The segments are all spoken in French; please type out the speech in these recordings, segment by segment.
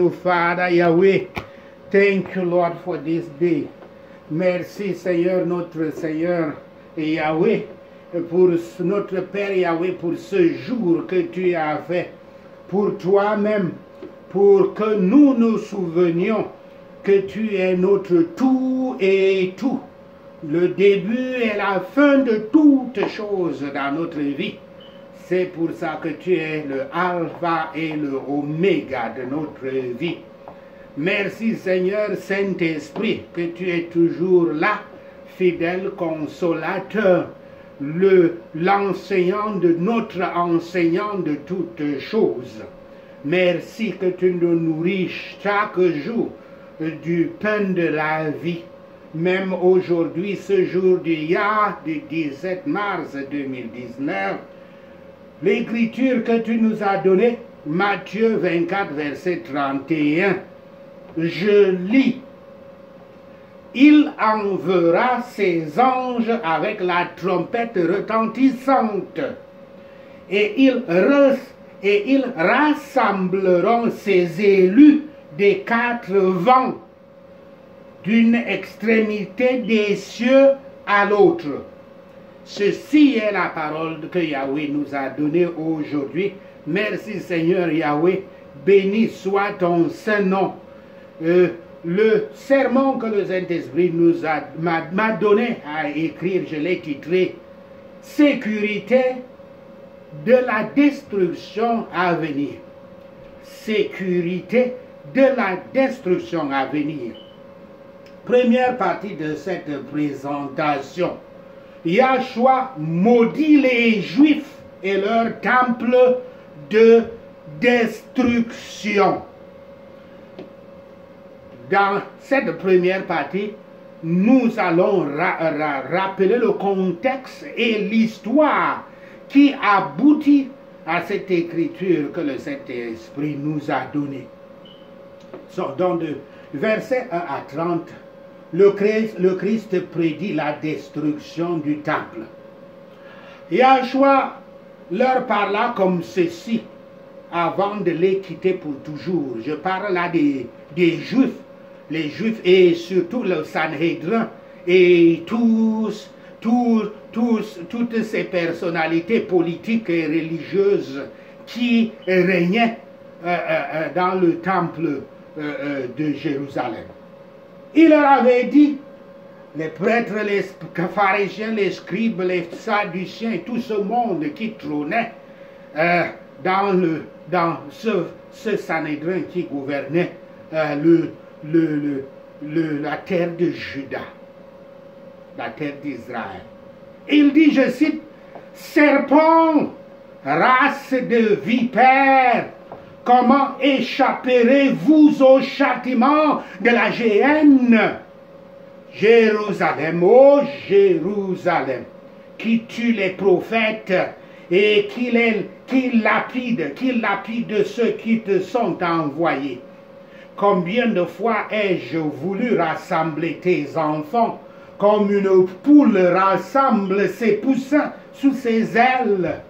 you, Father Yahweh. Thank you, Lord, for this day. Merci, Seigneur, notre Seigneur Yahweh, pour notre Père Yahweh, pour ce jour que tu as fait pour toi-même, pour que nous nous souvenions que tu es notre tout et tout, le début et la fin de toutes choses dans notre vie. C'est pour ça que tu es le alpha et le oméga de notre vie. Merci Seigneur Saint-Esprit que tu es toujours là, fidèle consolateur, l'enseignant de notre enseignant de toutes choses. Merci que tu nous nourris chaque jour du pain de la vie. Même aujourd'hui, ce jour du 17 mars 2019, l'écriture que tu nous as donnée, Matthieu 24, verset 31, je lis. Il enverra ses anges avec la trompette retentissante et ils rassembleront ses élus des quatre vents, d'une extrémité des cieux à l'autre. Ceci est la parole que Yahweh nous a donnée aujourd'hui. Merci Seigneur Yahweh, béni soit ton saint nom. Le sermon que le Saint-Esprit m'a donné à écrire, je l'ai titré « Sécurité de la destruction à venir ». Sécurité de la destruction à venir. Première partie de cette présentation. Yahshua maudit les Juifs et leur temple de destruction. Dans cette première partie, nous allons rappeler le contexte et l'histoire qui aboutit à cette écriture que le Saint-Esprit nous a donnée. Dans de versets 1 à 30, le Christ prédit la destruction du temple. Yahshua leur parla comme ceci avant de les quitter pour toujours. Je parle là des Juifs, les Juifs et surtout le Sanhédrin et toutes ces personnalités politiques et religieuses qui régnaient dans le temple de Jérusalem. Il leur avait dit, les prêtres, les pharisiens, les scribes, les sadduciens, et tout ce monde qui trônait dans ce Sanhédrin qui gouvernait la terre de Juda, la terre d'Israël. Il dit, je cite, « Serpent, race de vipères, comment échapperez-vous au châtiment de la géhenne? Jérusalem, ô Jérusalem, qui tue les prophètes et qui lapide ceux qui te sont envoyés. Combien de fois ai-je voulu rassembler tes enfants comme une poule rassemble ses poussins sous ses ailes,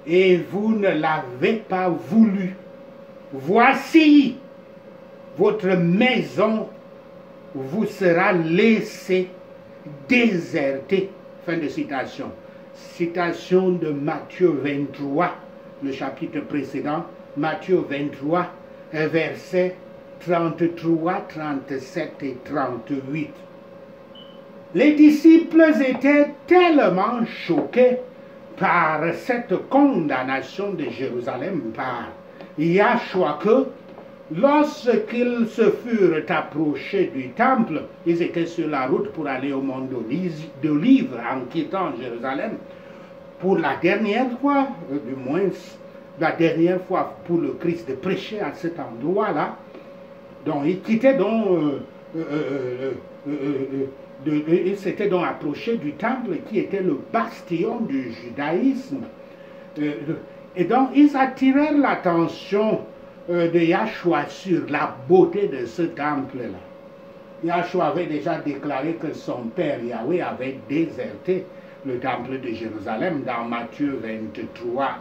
et vous ne l'avez pas voulu. Voici, votre maison vous sera laissée désertée. » Fin de citation. Citation de Matthieu 23, le chapitre précédent, Matthieu 23, versets 33, 37 et 38. Les disciples étaient tellement choqués par cette condamnation de Jérusalem par Yahshua que lorsqu'ils se furent approchés du temple, ils étaient sur la route pour aller au mont d'Olive en quittant Jérusalem. Pour la dernière fois, du moins la dernière fois pour le Christ de prêcher à cet endroit-là, donc il quittait il s'était donc approché du temple qui était le bastion du judaïsme. Et donc ils attirèrent l'attention de Yahshua sur la beauté de ce temple-là. Yahshua avait déjà déclaré que son père Yahweh avait déserté le temple de Jérusalem dans Matthieu 23,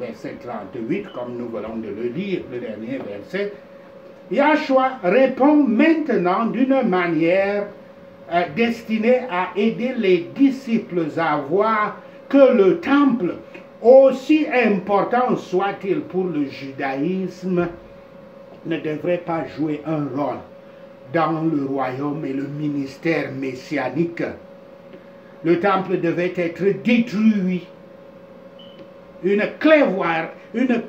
verset 38, comme nous venons de le lire, le dernier verset. Yahshua répond maintenant d'une manière destinée à aider les disciples à voir que le temple, aussi important soit-il pour le judaïsme, ne devrait pas jouer un rôle dans le royaume et le ministère messianique. Le temple devait être détruit. Une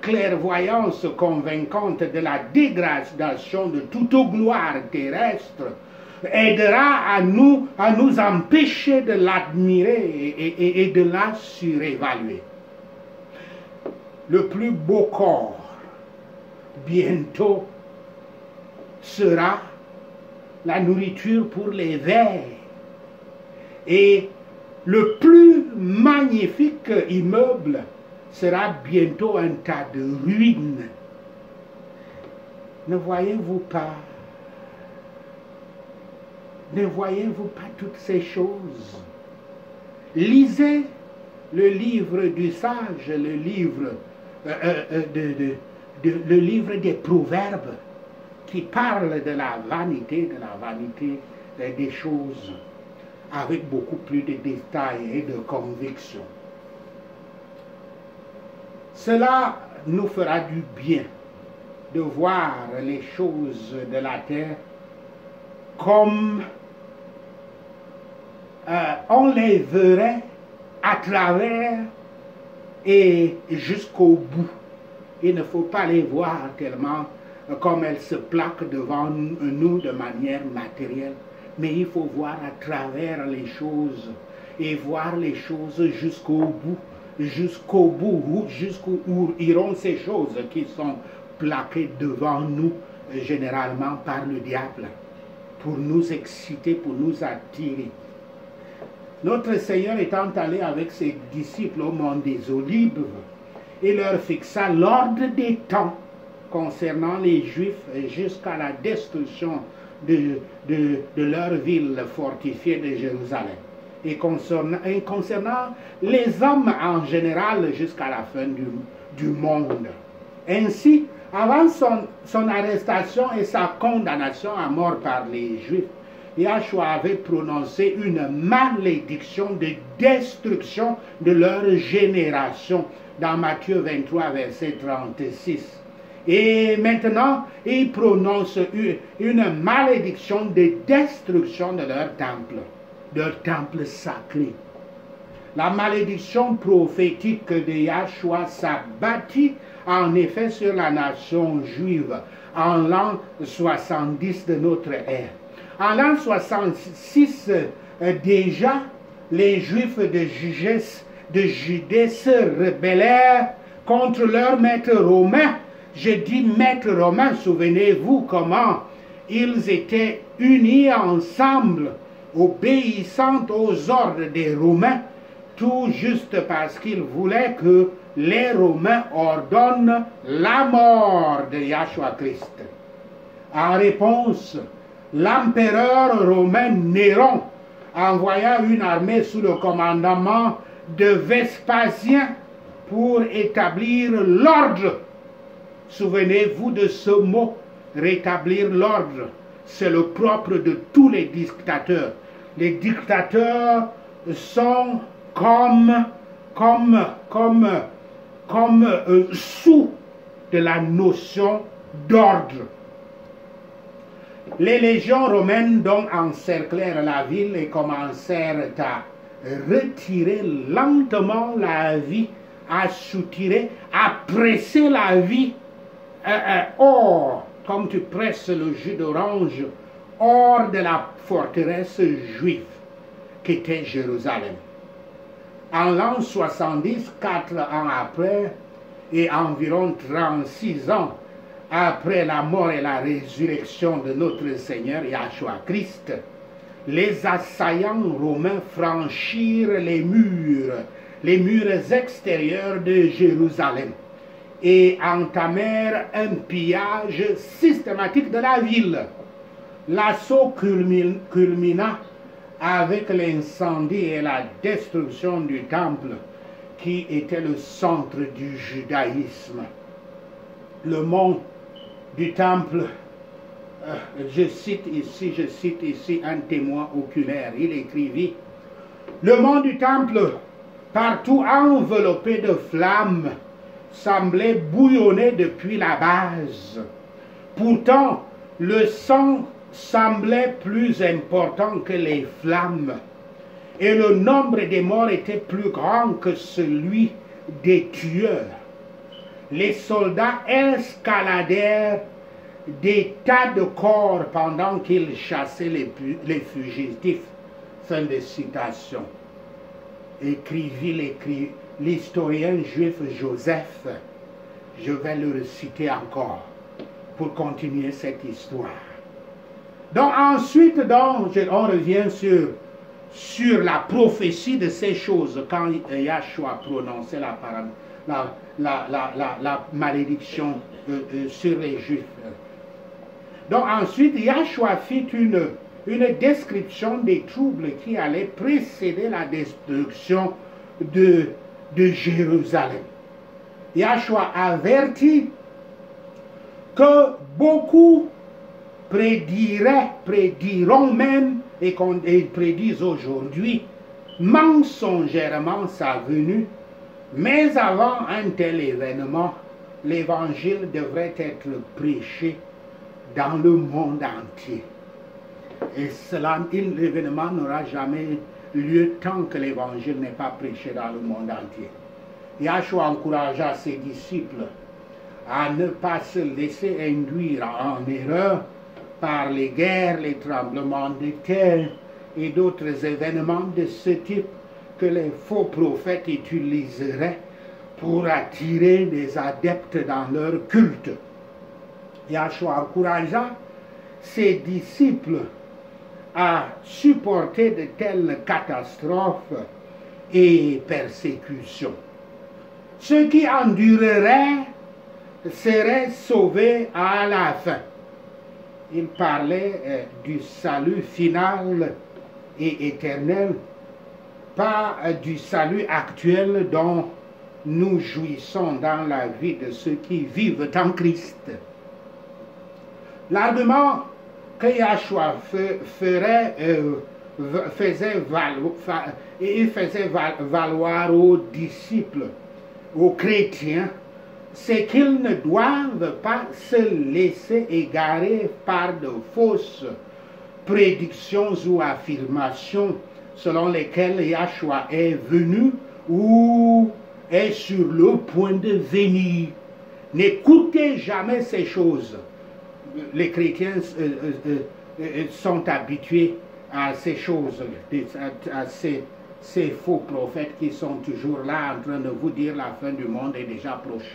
clairvoyance convaincante de la dégradation de toute gloire terrestre aidera à nous empêcher de l'admirer et de la surévaluer. Le plus beau corps bientôt sera la nourriture pour les vers. Et le plus magnifique immeuble sera bientôt un tas de ruines. Ne voyez-vous pas toutes ces choses? Lisez le livre du sage, le livre des proverbes qui parle de la vanité des choses avec beaucoup plus de détails et de conviction. Cela nous fera du bien de voir les choses de la terre comme on les verrait à travers et jusqu'au bout. Il ne faut pas les voir tellement comme elles se plaquent devant nous de manière matérielle, mais il faut voir à travers les choses et voir les choses jusqu'au bout, jusqu'où iront ces choses qui sont plaquées devant nous généralement par le diable pour nous exciter, pour nous attirer. Notre Seigneur étant allé avec ses disciples au mont des Olives, il leur fixa l'ordre des temps concernant les Juifs jusqu'à la destruction de leur ville fortifiée de Jérusalem. Et concernant les hommes en général jusqu'à la fin du monde. Ainsi, avant son arrestation et sa condamnation à mort par les Juifs, Yahshua avait prononcé une malédiction de destruction de leur génération dans Matthieu 23, verset 36. Et maintenant, il prononce une malédiction de destruction de leur temple sacré. La malédiction prophétique de Yahshua s'abattit en effet sur la nation juive en l'an 70 de notre ère. En l'an 66, déjà, les Juifs de Judée se rebellèrent contre leur maître romain. Je dis maître romain, souvenez-vous comment ils étaient unis ensemble, obéissant aux ordres des Romains, tout juste parce qu'ils voulaient que les Romains ordonnent la mort de Yahshua Christ. En réponse, l'empereur romain Néron envoya une armée sous le commandement de Vespasien pour établir l'ordre. Souvenez-vous de ce mot, rétablir l'ordre. C'est le propre de tous les dictateurs. Les dictateurs sont comme sous de la notion d'ordre. Les légions romaines donc encerclèrent la ville et commencèrent à retirer lentement la vie, à soutirer, à presser la vie hors, comme tu presses le jus d'orange, hors de la forteresse juive qu'était Jérusalem. En l'an 70, 4 ans après, et environ 36 ans après la mort et la résurrection de notre Seigneur Yahshua Christ, les assaillants romains franchirent les murs extérieurs de Jérusalem et entamèrent un pillage systématique de la ville. L'assaut culmina avec l'incendie et la destruction du temple, qui était le centre du judaïsme. Le mont du temple, je cite ici un témoin oculaire, il écrivit: le mont du temple, partout enveloppé de flammes, semblait bouillonner depuis la base. Pourtant, le sang semblait plus important que les flammes, et le nombre des morts était plus grand que celui des tueurs. Les soldats escaladèrent des tas de corps pendant qu'ils chassaient les fugitifs. Fin de citation. Écrivit l'historien juif Joseph. Je vais le citer encore pour continuer cette histoire. Donc ensuite, on revient sur la prophétie de ces choses quand Yahshua prononçait la malédiction sur les Juifs. Donc ensuite, Yahshua fit une description des troubles qui allaient précéder la destruction de Jérusalem. Yahshua avertit que beaucoup prédiront même, et ils prédisent aujourd'hui, mensongèrement sa venue, mais avant un tel événement, l'évangile devrait être prêché dans le monde entier. Et l'événement n'aura jamais lieu tant que l'évangile n'est pas prêché dans le monde entier. Yahshua encouragea ses disciples à ne pas se laisser induire en erreur par les guerres, les tremblements de terre et d'autres événements de ce type que les faux prophètes utiliseraient pour attirer des adeptes dans leur culte. Yahshua encouragea ses disciples à supporter de telles catastrophes et persécutions. Ceux qui endureraient seraient sauvés à la fin. Il parlait du salut final et éternel, pas du salut actuel dont nous jouissons dans la vie de ceux qui vivent en Christ. L'argument que Yahshua faisait valoir aux disciples, aux chrétiens, c'est qu'ils ne doivent pas se laisser égarer par de fausses prédictions ou affirmations selon lesquelles Yahshua est venu ou est sur le point de venir. N'écoutez jamais ces choses. Les chrétiens sont habitués à ces choses, à ces faux prophètes qui sont toujours là en train de vous dire la fin du monde est déjà proche.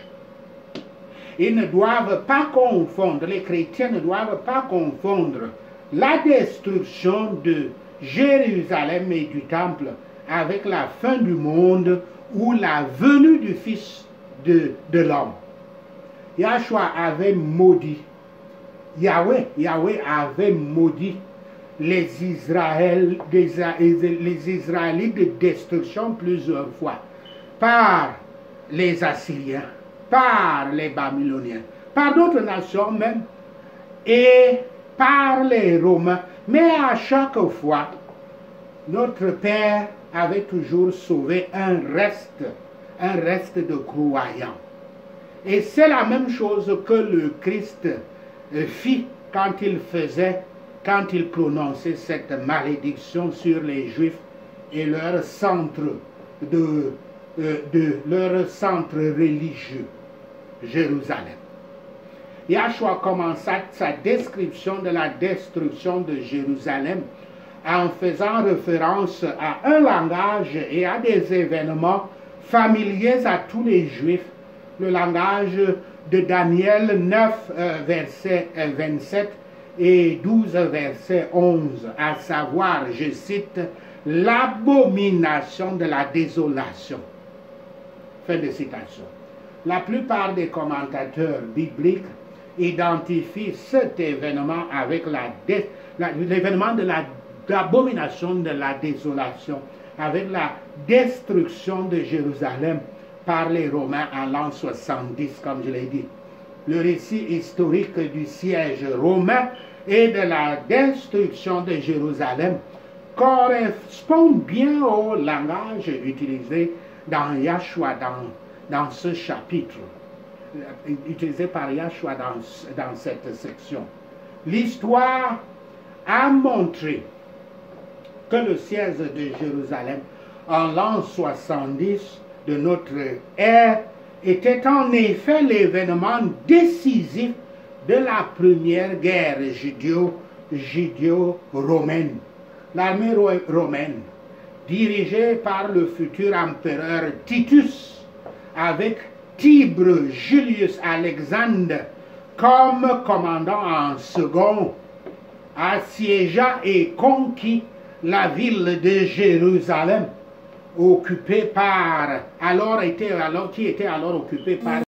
Ils ne doivent pas confondre, les chrétiens ne doivent pas confondre la destruction de Jérusalem et du temple avec la fin du monde ou la venue du Fils de l'homme. Yahshua avait maudit, Yahweh avait maudit les Israélites de destruction plusieurs fois par les Assyriens, par les Babyloniens, par d'autres nations même, et par les Romains. Mais à chaque fois, notre Père avait toujours sauvé un reste de croyants. Et c'est la même chose que le Christ fit quand il prononçait cette malédiction sur les Juifs et leur centre religieux, Jérusalem. Yahshua commença sa description de la destruction de Jérusalem en faisant référence à un langage et à des événements familiers à tous les Juifs, le langage de Daniel 9, verset 27 et 12, verset 11, à savoir, je cite, l'abomination de la désolation. Fin de citation. La plupart des commentateurs bibliques identifient cet événement avec l'événement de la l'abomination de la désolation, avec la destruction de Jérusalem par les Romains en l'an 70, comme je l'ai dit. Le récit historique du siège romain et de la destruction de Jérusalem correspond bien au langage utilisé dans Yahshua dans ce chapitre, utilisé par Yahshua dans cette section. L'histoire a montré que le siège de Jérusalem en l'an 70 de notre ère était en effet l'événement décisif de la première guerre judéo-romaine. L'armée romaine, dirigée par le futur empereur Titus, avec Tibre Julius Alexandre comme commandant en second, assiégea et conquit la ville de Jérusalem, qui était alors occupée par